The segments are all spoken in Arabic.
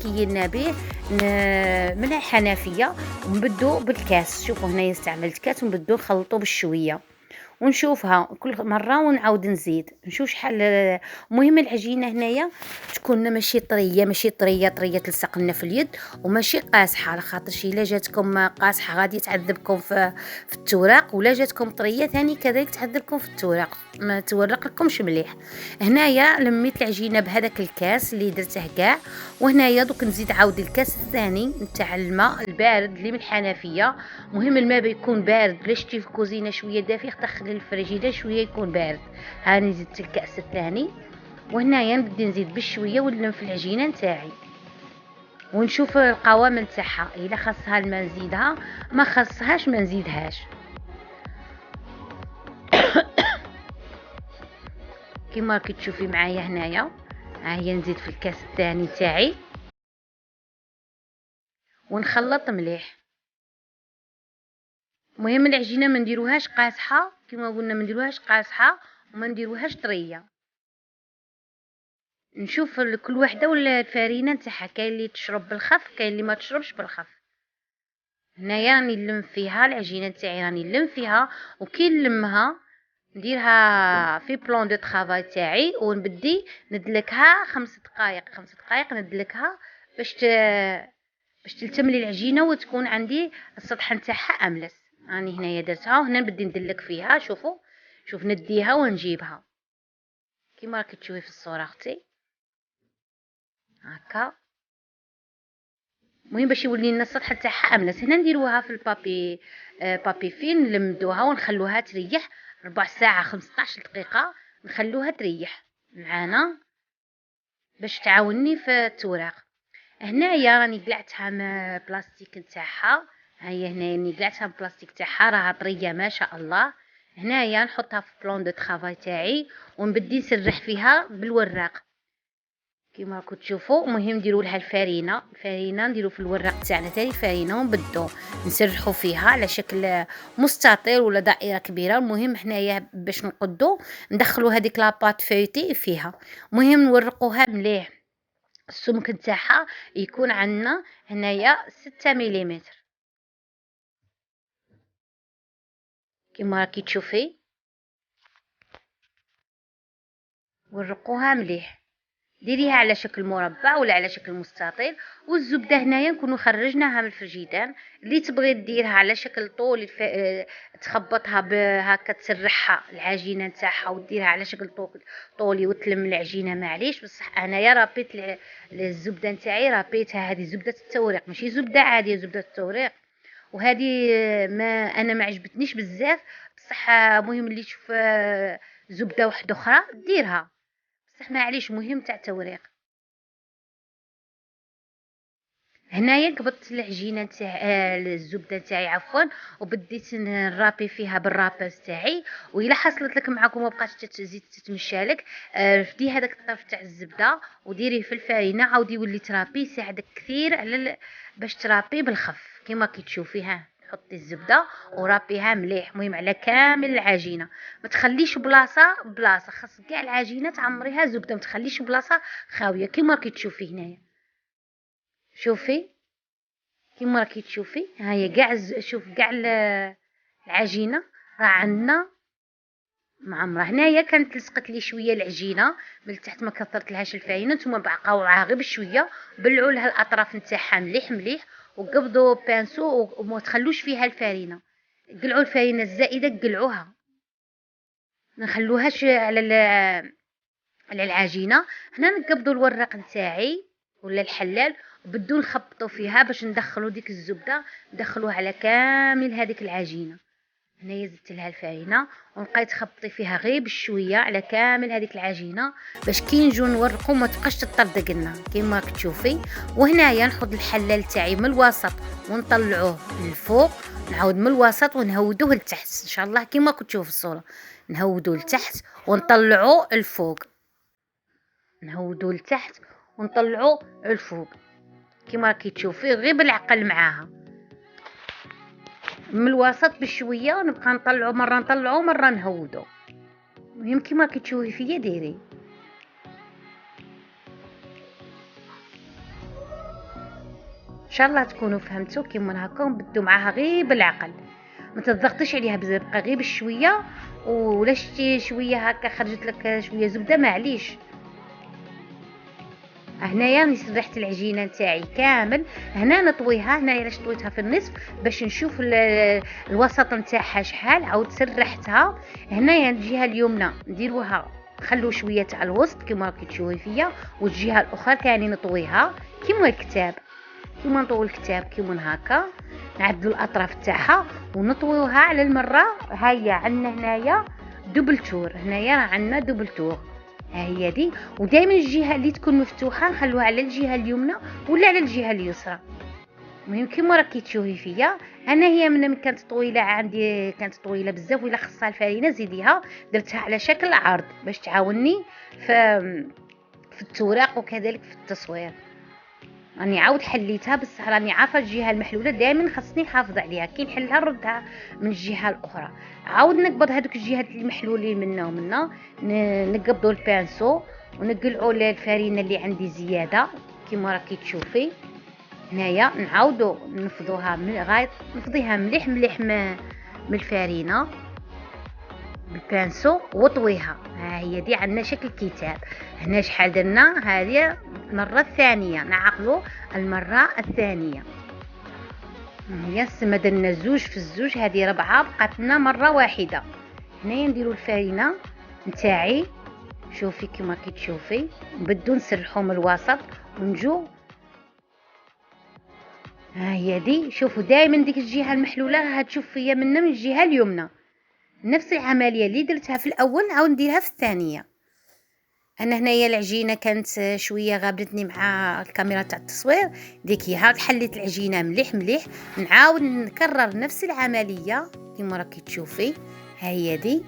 كيّنا به من الحنفية ونبدّو بالكاس. شوفوا هنايا استعملت كاس ونبدّو نخلطو بالشوية ونشوفها كل مرة ونعاود نزيد نشوف شحال. المهم العجينة هنايا تكون ماشي طرية، ماشي طرية تلصق لنا في اليد، وماشي قاصحة، على خاطرش إلا جاتكم قاصحة غادي تعذبكم في التوراق، ولا جاتكم طرية ثاني كذلك تعذبكم في التوراق، ما تورق لكمش مليح. هنايا لميت العجينة بهذاك الكاس اللي درته كاع، وهنايا دوك نزيد عاود الكاس الثاني نتاع الماء البارد اللي من الحنفية. مهم الماء بيكون بارد، بلاش تجي في الكوزينه شويه دافي تدخل الفريجيدير شويه يكون بارد. هاني زدت الكاس الثاني، وهنايا نبدي نزيد بالشويه ونلم في العجينه نتاعي ونشوف القوام نتاعها. الا خاصها الماء نزيدها، ما خاصهاش ما نزيدهاش. كيما راكي تشوفي معايا هنايا، ها هي نزيد في الكاس الثاني تاعي ونخلط مليح. مهم العجينه ما نديروهاش قاصحه، كما قلنا ما نديروهاش قاصحه وما نديروهاش طريه. نشوف كل وحده ولا الفرينه نتاعها، كاين اللي تشرب بالخف كاين اللي ما تشربش بالخف. هنايا راني نلم فيها العجينه نتاعي، راني نلم فيها وكي نلمها نديرها في بلون دو طرافاي تاعي ونبدي ندلكها 5 دقائق 5 دقائق ندلكها باش تلتملي العجينه وتكون عندي السطح نتاعها املس. راني هنايا درتها وهنا نبدي ندلك فيها. شوفوا شوف نديها ونجيبها كيما راكي تشوفي في الصوره اختي هكا. المهم باش يولي لنا السطح تاعها املس، هنا نديروها في البابي بابي فين، نلمدوها ونخلوها تريح ربع ساعه 15 دقيقه، نخلوها تريح معانا باش تعاوني في التوراق. هنايا راني قلعتها من بلاستيك نتاعها، هيا هنايا راني قلعتها من بلاستيك تاعها راها طريه ما شاء الله. هنايا نحطها في بلون دو طرافاي تاعي ونبدي نسرح فيها بالوراق كيما راكم تشوفوا. مهم نديروا لها الفرينه نديروا في الوراق تاعنا تاعي الفرينه ونبدو نسرحوا فيها على شكل مستطيل ولا دائره كبيره. المهم حنايا باش نقدو ندخلوا هذيك لاباط فيتي فيها. مهم نورقوها مليح، السمك نتاعها يكون عندنا هنايا 6 مليمتر كيما راكي تشوفي. ورقوها مليح، ديريها على شكل مربع ولا على شكل مستطيل. والزبده هنايا نكونوا خرجناها من الفريجيدان. اللي تبغي ديرها على شكل طول تخبطها هكا تسرحها العجينه نتاعها وديرها على شكل طولي وتلم العجينه معليش. بصح انايا رابيت الزبده نتاعي رابيتها، هذه زبده التوريق ماشي زبده عاديه، زبده التوريق. وهذه ما انا ما عجبتنيش بزاف بصح. مهم اللي تشوف زبده واحده اخرى ديرها، بصح معليش مهم تاع التوريق. هنايا قبضت العجينه تاع الزبده تاعي عفوا، وبديت نرابي فيها بالراباز تاعي. والا حصلت لك معاكم ما بقاش تزيد تتمشالك، فدي هذاك الطرف تاع الزبده وديريه في الفرينه عاودي ولي ترابي، يساعدك كثير على باش ترابي بالخف كيما كي تشوفيها. حطي الزبده ورابيها مليح، مهم على كامل العجينه. ما تخليش بلاصه خاص كاع العجينه تعمريها زبده، ما تخليش بلاصه خاويه كيما كي تشوفي هنايا. شوفي كيما راكي تشوفي هاهي كاع شوف كاع العجينه راه عندنا معمره. هنايا كانت لصقت لي شويه العجينه من تحت ما كثرت لهاش الفاينه، نتوما بقاو معاها غير بشويه. بلعوا لها الاطراف نتاعها مليح مليح وقبضوا بانسو وما تخلوش فيها الفارينه. قلعوا الفارينه الزائده قلعوها، ما نخلوهاش على العجينه. هنا نقبضوا الورق نتاعي ولا الحلال وبدو نخبطوا فيها باش ندخلوا ديك الزبده ندخلوها على كامل هذيك العجينه. هنايا زدت لها الفارينه ونبقاي تخبطي فيها غير بشويه على كامل هذيك العجينه باش كي نجو نورقوا ما تبقاش تطردق لنا كيما راك تشوفي. وهنايا نحط الحلال تاعي من الوسط ونطلعوه للفوق، نعاود من الوسط ونهودوه لتحت ان شاء الله كيما كنت تشوف الصوره. نهودوه لتحت ونطلعوه لفوق، نهودو لتحت ونطلعو الفوق كيما راكي تشوفي غير بالعقل معاها من الوسط بشويه نبقى نطلعو مره نهودو. المهم كيما راكي تشوفي فيا ديري. شاء الله تكونوا فهمتوا. كيما هكا بدو معاها غير بالعقل، ما تضغطيش عليها بزاف، بقى غير بشويه. ولا شتي شويه هكا خرجت لك شويه زبده معليش. هنايا ريحت العجينه نتاعي كامل. هنا نطويها، هنايا علاش طويتها في النصف باش نشوف الوسط نتاعها شحال. عاود سرحتها. هنايا الجهه اليمنى نديروها، نخلو شويه تاع الوسط كيما راكي تشوفي فيا، والجهه الاخرى كاني نطويها كيما الكتاب، كيما نطوي الكتاب كيما هكا. نعدلو الاطراف تاعها ونطويوها على المره. هيا عندنا هنايا دوبل تور، هنايا عندنا دوبل تور، ها هي دي. ودائما الجهه اللي تكون مفتوحه نخلوها على الجهه اليمنى ولا على الجهه اليسرى. المهم كيما راكي تشوفي فيا. انا هي من كانت طويله عندي، كانت طويله بزاف، ولا خصها الفرينه زيديها، درتها على شكل عرض باش تعاوني في التوراق وكذلك في التصوير. راني عاود حليتها، بصح راني عارفه الجهه المحلوله دائما خصني نحافظ عليها، كي نحلها نردها من الجهه الاخرى. عاود نقبض هذوك الجهات المحلولين منا ومنا، نقبضوا البانسو ونقلعوا الفرينه اللي عندي زياده كيما راكي تشوفي هنايا. نعاودوا نفضوها غاية نفضيها مليح مليح من الفرينه بالبانسو وطويها. ها هي دي عندنا شكل كتاب. هنا شحال درنا؟ هذه المره الثانيه، نعقلوا المره الثانيه. هي سما درنا زوج في الزوج، هذه ربعه، بقات لنا مره واحده. هنايا نديروا الفرينه نتاعي، شوفي كما كتشوفي، نبدو نسرحوا من الوسط ونجو. ها هي دي، شوفوا دائما ديك الجهه المحلوله راها تشوف فيا من الجهه اليمنى. نفس العمليه اللي درتها في الاول عاود نديرها في الثانيه. انا هنايا العجينه كانت شويه غابتني مع الكاميرا تاع التصوير، ديكيها حليت العجينه مليح مليح. نعاود نكرر نفس العمليه كما راكي تشوفي. ها هي دي.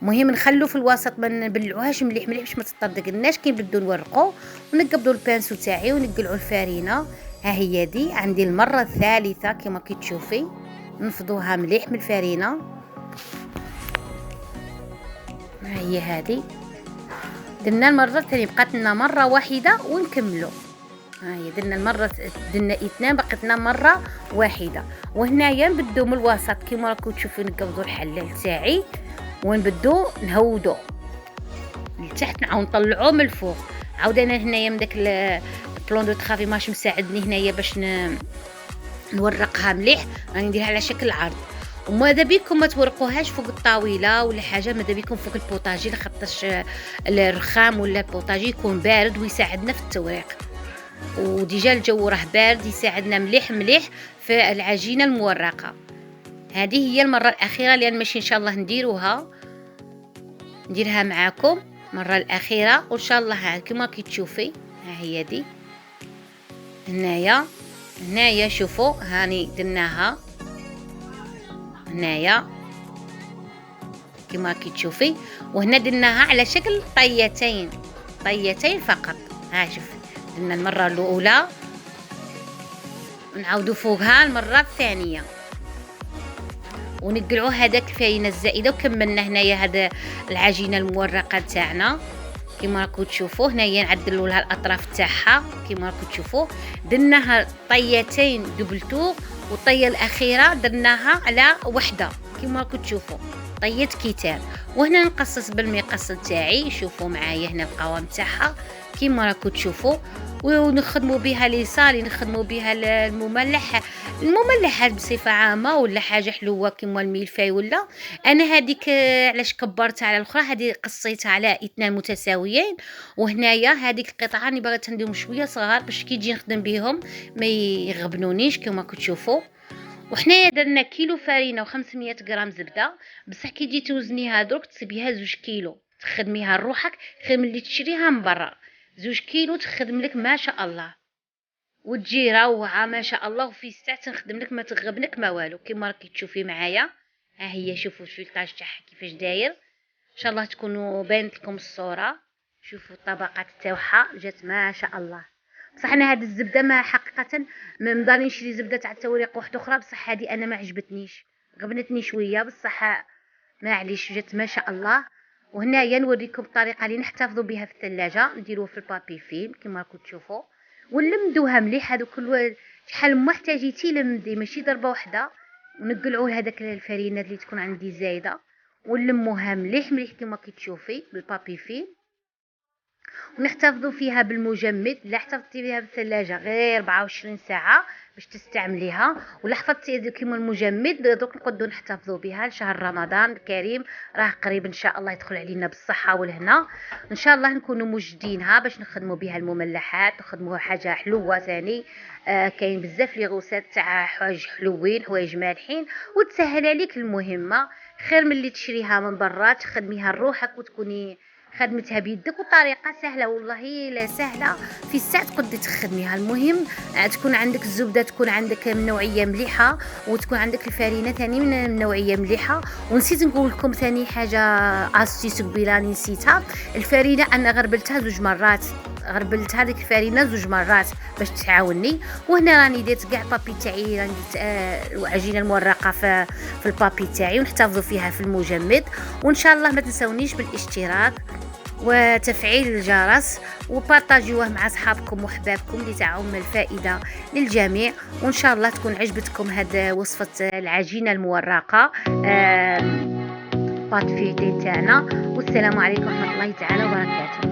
مهم نخلو في الوسط، ما نبلعوهاش مليح مليح باش ما تطردقناش كي نبدو نورقو. ونقبضوا البانسو تاعي ونقلعوا الفرينه. ها هي دي عندي المره الثالثه كما كتشوفي، نفضوها مليح من الفرينه. ها هي هذه درنا المره الثانيه، بقات لنا مره واحده ونكملوا. ها هي درنا المره، درنا اثنين، بقات لنا مره واحده. وهنايا نبدو من الوسط كيما راكم تشوفوا، نقبضوا الحلال تاعي ونبدو نهودو لتحت، نعاود نطلعوه من الفوق. عاود انا هنايا من داك البلون دو طرافي ماش مساعدني هنايا باش نورقها مليح، راني نديرها على شكل عرض. وماذا بيكم ما تورقوهاش فوق الطاوله ولا حاجه، ماذا بيكم فوق البوطاجي، لخاطرش الرخام ولا البوطاجي يكون بارد ويساعدنا في التوريق. وديجا الجو راه بارد يساعدنا مليح مليح في العجينه المورقه. هذه هي المره الاخيره، لان ماشي ان شاء الله نديرها معاكم المره الاخيره، وان شاء الله كما كتشوفي. ها هي دي هنايا شوفوا، هاني درناها هنايا كما كتشوفي. وهنا درناها على شكل طيتين فقط. ها شوفي، درنا المره الاولى ونعاودوا فوقها المره الثانيه ونقلعوا هذاك الفرينه الزائده. وكملنا هنايا هذا العجينه المورقه تاعنا كما راكم تشوفوا. هنايا نعدلوا لها الاطراف تاعها كما راكم تشوفوا. درناها طيتين دوبل تور، والطيه الاخيره درناها على وحده كما راكم تشوفوا، طيه كتاب. وهنا نقصص بالمقص تاعي، شوفوا معايا هنا القوام تاعها كما راكم تشوفوا. ونخدموا بها ليصالي، نخدموا بها المملحات بصفه عامه، ولا حاجه حلوه كما الميلفاي. ولا انا هذيك علاش كبرتها على الاخرى، هذه قصيتها على اثنان متساويين. وهنايا هذيك القطعه راني باغا نديرهم شويه صغار باش كي نجي نخدم بهم ما يغبنونيش كما كتشوفوا. وحنايا درنا كيلو فرينه و500 غرام زبده، بصح كي تجي توزنيها درك تصيبيها 2 كيلو، تخدميها لروحك خير من اللي تشريها من برا. 2 كيلو تخدم لك ما شاء الله، وتجي روعه ما شاء الله، وفي ساعه تخدم لك ما تغبنك ما والو كما راكي تشوفي معايا. ها هي شوفوا الفيلتاج تاعها كيفاش داير، ان شاء الله تكونوا بانت لكم الصوره. شوفوا الطبقات تاعها جات ما شاء الله. بصح انا هاد الزبده ما حقيقه ما نضاني نشري زبده تاع التوريق واحده اخرى، بصح هذه انا ما عجبتنيش، غبنتني شويه، بصح معليش جات ما شاء الله. وهنايا نوريكم الطريقه اللي نحتفظوا بها في الثلاجه، نديروه في البابي فيلم كما راكم تشوفوا. ونلمدوها مليح. هذوك شحال ما احتاجيتي لمدي، ماشي ضربه واحده. ونقلعوا هذاك الفرينات اللي تكون عندي زايده، ونلموها مليح مليح كما كتشوفي بالبابي فيل. ونحتفظوا فيها بالمجمد. لا حتفظتي بها بالثلاجه غير 24 ساعه باش تستعمليها، ولا حفظتي كيما المجمد دوك نقدروا نحتفظوا بها لشهر رمضان الكريم. راه قريب ان شاء الله يدخل علينا بالصحه والهنا. ان شاء الله نكونوا موجدينها باش نخدموا بها المملحات، نخدموها حاجه حلوه ثاني. كاين بزاف لي غوسات تاع حوايج حلوين، حوايج مالحين، وتسهل عليك المهمه. خير من اللي تشريها من برا تخدميها لروحك وتكوني خدمتها بيدك، وطريقه سهله والله لا سهله في الساعه تقدري تخدميها. المهم تكون عندك الزبده، تكون عندك من نوعيه مليحه، وتكون عندك الفرينه ثاني من نوعيه مليحه. ونسيت نقول لكم ثاني حاجه اسيس قبيله نسيتها. الفرينه انا غربلتها 2 مرات، غربلت هذيك الفرينه 2 مرات باش تعاوني. وهنا راني درت كاع بابي تاعي، راني درت العجينه المورقه في البابي تاعي، ونحتفظوا فيها في المجمد. وان شاء الله ما تنسونيش بالاشتراك وتفعيل الجرس، وبارطاجيوه مع اصحابكم وحبابكم اللي تعم الفائده للجميع. وان شاء الله تكون عجبتكم هذه وصفه العجينه المورقه بات فيدي تاعنا. والسلام عليكم ورحمه الله تعالى وبركاته.